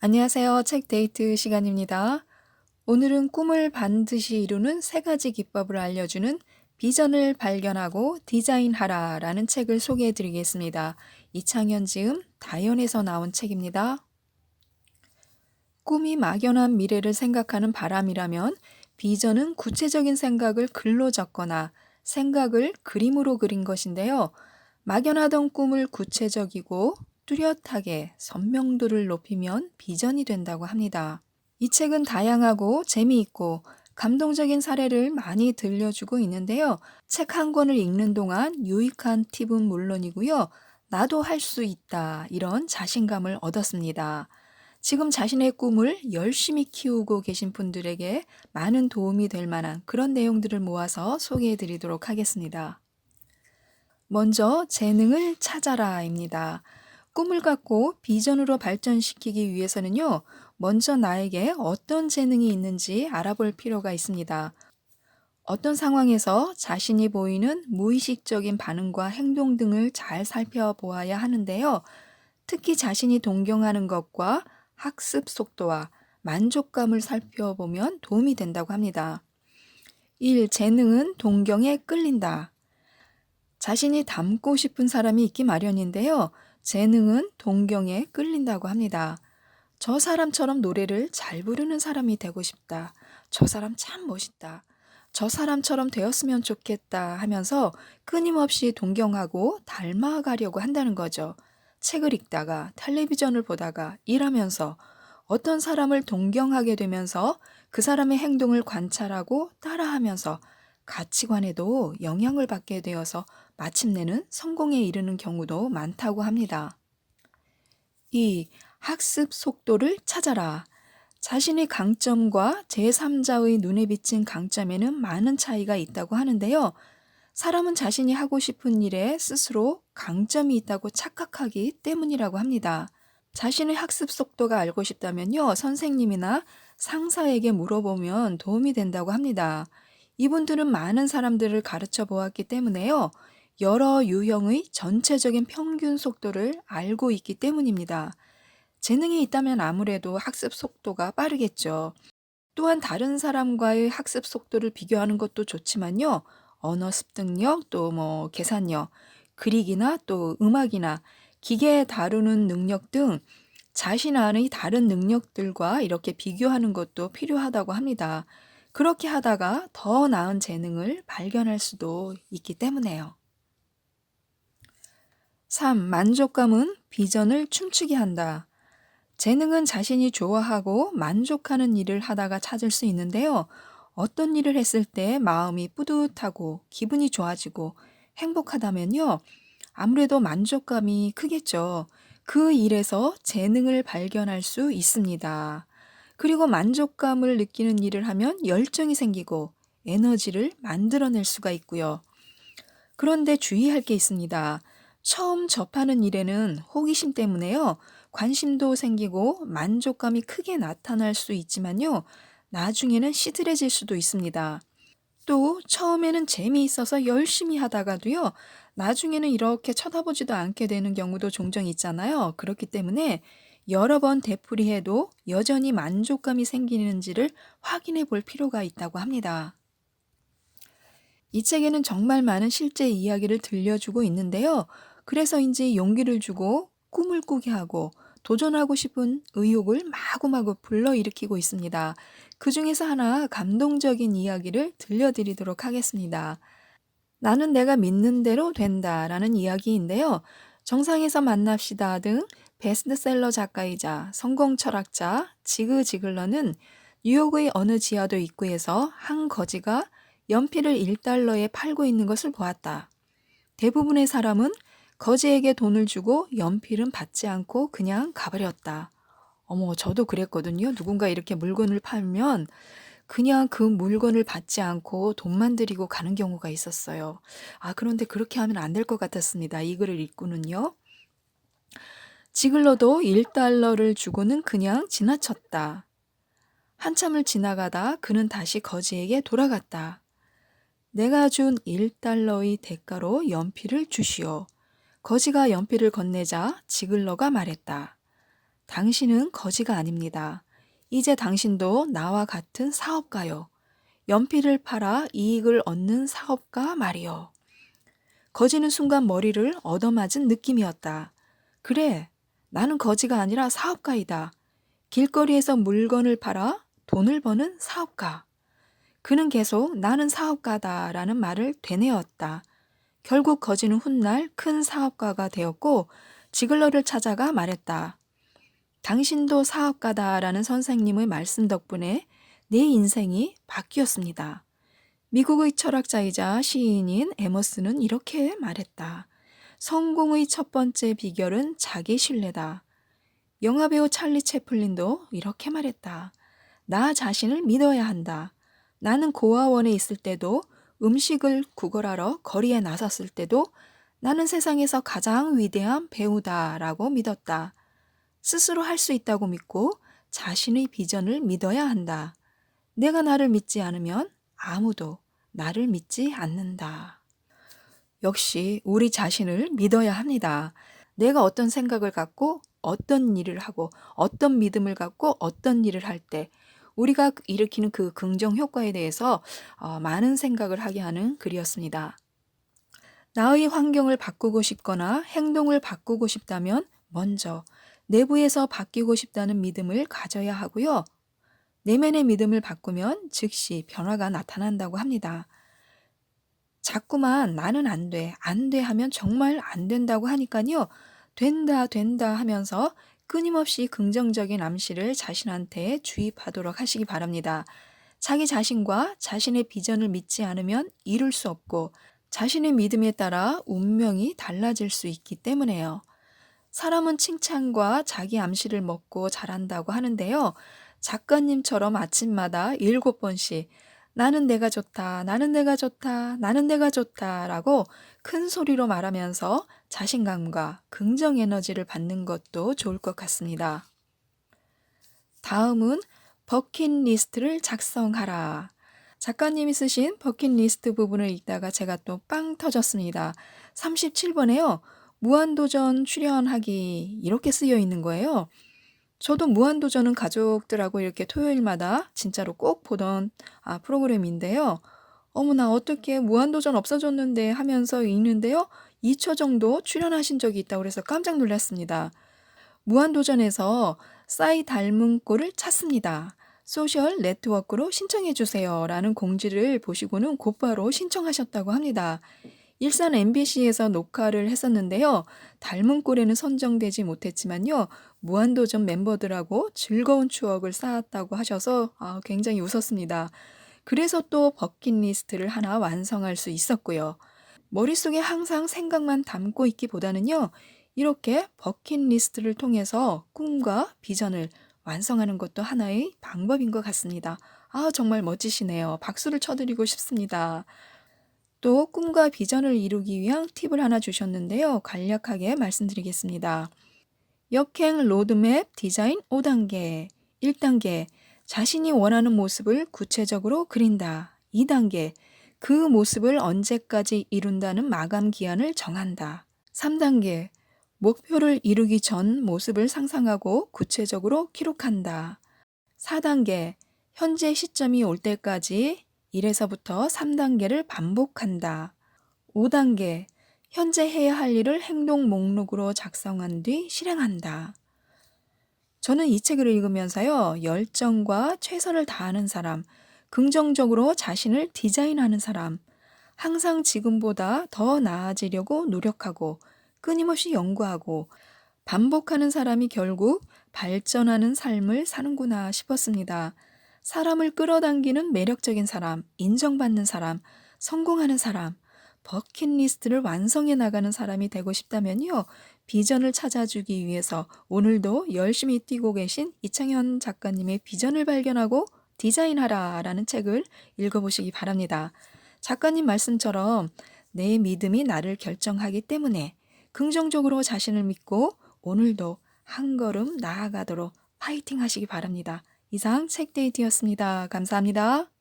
안녕하세요. 책 데이트 시간입니다. 오늘은 꿈을 반드시 이루는 세 가지 기법을 알려주는 비전을 발견하고 디자인하라 라는 책을 소개해 드리겠습니다. 이창현 지음 다연에서 나온 책입니다. 꿈이 막연한 미래를 생각하는 바람이라면 비전은 구체적인 생각을 글로 적거나 생각을 그림으로 그린 것인데요. 막연하던 꿈을 구체적이고 뚜렷하게 선명도를 높이면 비전이 된다고 합니다. 이 책은 다양하고 재미있고 감동적인 사례를 많이 들려주고 있는데요. 책 한 권을 읽는 동안 유익한 팁은 물론이고요. 나도 할 수 있다 이런 자신감을 얻었습니다. 지금 자신의 꿈을 열심히 키우고 계신 분들에게 많은 도움이 될 만한 그런 내용들을 모아서 소개해 드리도록 하겠습니다. 먼저 재능을 찾아라입니다. 꿈을 갖고 비전으로 발전시키기 위해서는요, 먼저 나에게 어떤 재능이 있는지 알아볼 필요가 있습니다. 어떤 상황에서 자신이 보이는 무의식적인 반응과 행동 등을 잘 살펴보아야 하는데요. 특히 자신이 동경하는 것과 학습 속도와 만족감을 살펴보면 도움이 된다고 합니다. 1. 재능은 동경에 끌린다. 자신이 닮고 싶은 사람이 있기 마련인데요. 재능은 동경에 끌린다고 합니다. 저 사람처럼 노래를 잘 부르는 사람이 되고 싶다. 저 사람 참 멋있다. 저 사람처럼 되었으면 좋겠다 하면서 끊임없이 동경하고 닮아가려고 한다는 거죠. 책을 읽다가 텔레비전을 보다가 일하면서 어떤 사람을 동경하게 되면서 그 사람의 행동을 관찰하고 따라하면서 가치관에도 영향을 받게 되어서 마침내는 성공에 이르는 경우도 많다고 합니다. 2. 학습 속도를 찾아라. 자신의 강점과 제3자의 눈에 비친 강점에는 많은 차이가 있다고 하는데요. 사람은 자신이 하고 싶은 일에 스스로 강점이 있다고 착각하기 때문이라고 합니다. 자신의 학습 속도가 알고 싶다면요, 선생님이나 상사에게 물어보면 도움이 된다고 합니다. 이분들은 많은 사람들을 가르쳐 보았기 때문에요, 여러 유형의 전체적인 평균 속도를 알고 있기 때문입니다. 재능이 있다면 아무래도 학습 속도가 빠르겠죠. 또한 다른 사람과의 학습 속도를 비교하는 것도 좋지만요, 언어 습득력, 또 계산력, 그리기나 또 음악이나 기계 다루는 능력 등 자신 안의 다른 능력들과 이렇게 비교하는 것도 필요하다고 합니다. 그렇게 하다가 더 나은 재능을 발견할 수도 있기 때문에요. 3. 만족감은 비전을 춤추게 한다. 재능은 자신이 좋아하고 만족하는 일을 하다가 찾을 수 있는데요. 어떤 일을 했을 때 마음이 뿌듯하고 기분이 좋아지고 행복하다면요, 아무래도 만족감이 크겠죠. 그 일에서 재능을 발견할 수 있습니다. 그리고 만족감을 느끼는 일을 하면 열정이 생기고 에너지를 만들어낼 수가 있고요. 그런데 주의할 게 있습니다. 처음 접하는 일에는 호기심 때문에요, 관심도 생기고 만족감이 크게 나타날 수 있지만요, 나중에는 시들해질 수도 있습니다. 또 처음에는 재미있어서 열심히 하다가도요, 나중에는 이렇게 쳐다보지도 않게 되는 경우도 종종 있잖아요. 그렇기 때문에 여러 번 되풀이해도 여전히 만족감이 생기는지를 확인해 볼 필요가 있다고 합니다. 이 책에는 정말 많은 실제 이야기를 들려주고 있는데요. 그래서인지 용기를 주고 꿈을 꾸게 하고 도전하고 싶은 의욕을 마구마구 불러일으키고 있습니다. 그 중에서 하나 감동적인 이야기를 들려드리도록 하겠습니다. 나는 내가 믿는 대로 된다라는 이야기인데요. 정상에서 만납시다 등 베스트셀러 작가이자 성공 철학자 지그 지글러는 뉴욕의 어느 지하도 입구에서 한 거지가 연필을 1달러에 팔고 있는 것을 보았다. 대부분의 사람은 거지에게 돈을 주고 연필은 받지 않고 그냥 가버렸다. 어머, 저도 그랬거든요. 누군가 이렇게 물건을 팔면 그냥 그 물건을 받지 않고 돈만 들이고 가는 경우가 있었어요. 그런데 그렇게 하면 안 될 것 같았습니다. 이 글을 읽고는요. 지글러도 1달러를 주고는 그냥 지나쳤다. 한참을 지나가다 그는 다시 거지에게 돌아갔다. 내가 준 1달러의 대가로 연필을 주시오. 거지가 연필을 건네자 지글러가 말했다. 당신은 거지가 아닙니다. 이제 당신도 나와 같은 사업가요. 연필을 팔아 이익을 얻는 사업가 말이요. 거지는 순간 머리를 얻어맞은 느낌이었다. 그래, 나는 거지가 아니라 사업가이다. 길거리에서 물건을 팔아 돈을 버는 사업가. 그는 계속 나는 사업가다라는 말을 되뇌었다. 결국 거지는 훗날 큰 사업가가 되었고 지글러를 찾아가 말했다. 당신도 사업가다라는 선생님의 말씀 덕분에 내 인생이 바뀌었습니다. 미국의 철학자이자 시인인 에머스는 이렇게 말했다. 성공의 첫 번째 비결은 자기 신뢰다. 영화배우 찰리 채플린도 이렇게 말했다. 나 자신을 믿어야 한다. 나는 고아원에 있을 때도 음식을 구걸하러 거리에 나섰을 때도 나는 세상에서 가장 위대한 배우다라고 믿었다. 스스로 할 수 있다고 믿고 자신의 비전을 믿어야 한다. 내가 나를 믿지 않으면 아무도 나를 믿지 않는다. 역시 우리 자신을 믿어야 합니다. 내가 어떤 생각을 갖고 어떤 일을 하고 어떤 믿음을 갖고 어떤 일을 할 때 우리가 일으키는 그 긍정 효과에 대해서 많은 생각을 하게 하는 글이었습니다. 나의 환경을 바꾸고 싶거나 행동을 바꾸고 싶다면 먼저 내부에서 바뀌고 싶다는 믿음을 가져야 하고요. 내면의 믿음을 바꾸면 즉시 변화가 나타난다고 합니다. 자꾸만 나는 안 돼 하면 정말 안 된다고 하니까요. 된다 하면서 끊임없이 긍정적인 암시를 자신한테 주입하도록 하시기 바랍니다. 자기 자신과 자신의 비전을 믿지 않으면 이룰 수 없고 자신의 믿음에 따라 운명이 달라질 수 있기 때문에요. 사람은 칭찬과 자기 암시를 먹고 자란다고 하는데요. 작가님처럼 아침마다 7번씩 나는 내가 좋다, 나는 내가 좋다, 나는 내가 좋다 라고 큰 소리로 말하면서 자신감과 긍정 에너지를 받는 것도 좋을 것 같습니다. 다음은 버킷리스트를 작성하라. 작가님이 쓰신 버킷리스트 부분을 읽다가 제가 또 빵 터졌습니다. 37번에요. 무한도전 출연하기 이렇게 쓰여 있는 거예요. 저도 무한도전은 가족들하고 이렇게 토요일마다 진짜로 꼭 보던 프로그램인데요. 어머나 어떻게 무한도전 없어졌는데 하면서 읽는데요. 2초 정도 출연하신 적이 있다고 그래서 깜짝 놀랐습니다. 무한도전에서 싸이 닮은 꼴을 찾습니다. 소셜 네트워크로 신청해 주세요 라는 공지를 보시고는 곧바로 신청하셨다고 합니다. 일산 MBC에서 녹화를 했었는데요. 닮은 꼴에는 선정되지 못했지만요. 무한도전 멤버들하고 즐거운 추억을 쌓았다고 하셔서 굉장히 웃었습니다. 그래서 또 버킷리스트를 하나 완성할 수 있었고요. 머릿속에 항상 생각만 담고 있기보다는요. 이렇게 버킷리스트를 통해서 꿈과 비전을 완성하는 것도 하나의 방법인 것 같습니다. 정말 멋지시네요. 박수를 쳐드리고 싶습니다. 또 꿈과 비전을 이루기 위한 팁을 하나 주셨는데요. 간략하게 말씀드리겠습니다. 역행 로드맵 디자인 5단계. 1단계, 자신이 원하는 모습을 구체적으로 그린다. 2단계, 그 모습을 언제까지 이룬다는 마감 기한을 정한다. 3단계, 목표를 이루기 전 모습을 상상하고 구체적으로 기록한다. 4단계, 현재 시점이 올 때까지 1에서부터 3단계를 반복한다. 5단계, 현재 해야 할 일을 행동 목록으로 작성한 뒤 실행한다. 저는 이 책을 읽으면서요, 열정과 최선을 다하는 사람, 긍정적으로 자신을 디자인하는 사람, 항상 지금보다 더 나아지려고 노력하고 끊임없이 연구하고 반복하는 사람이 결국 발전하는 삶을 사는구나 싶었습니다. 사람을 끌어당기는 매력적인 사람, 인정받는 사람, 성공하는 사람, 버킷리스트를 완성해 나가는 사람이 되고 싶다면요. 비전을 찾아주기 위해서 오늘도 열심히 뛰고 계신 이창현 작가님의 비전을 발견하고 디자인하라 라는 책을 읽어보시기 바랍니다. 작가님 말씀처럼 내 믿음이 나를 결정하기 때문에 긍정적으로 자신을 믿고 오늘도 한 걸음 나아가도록 파이팅 하시기 바랍니다. 이상 책데이트였습니다. 감사합니다.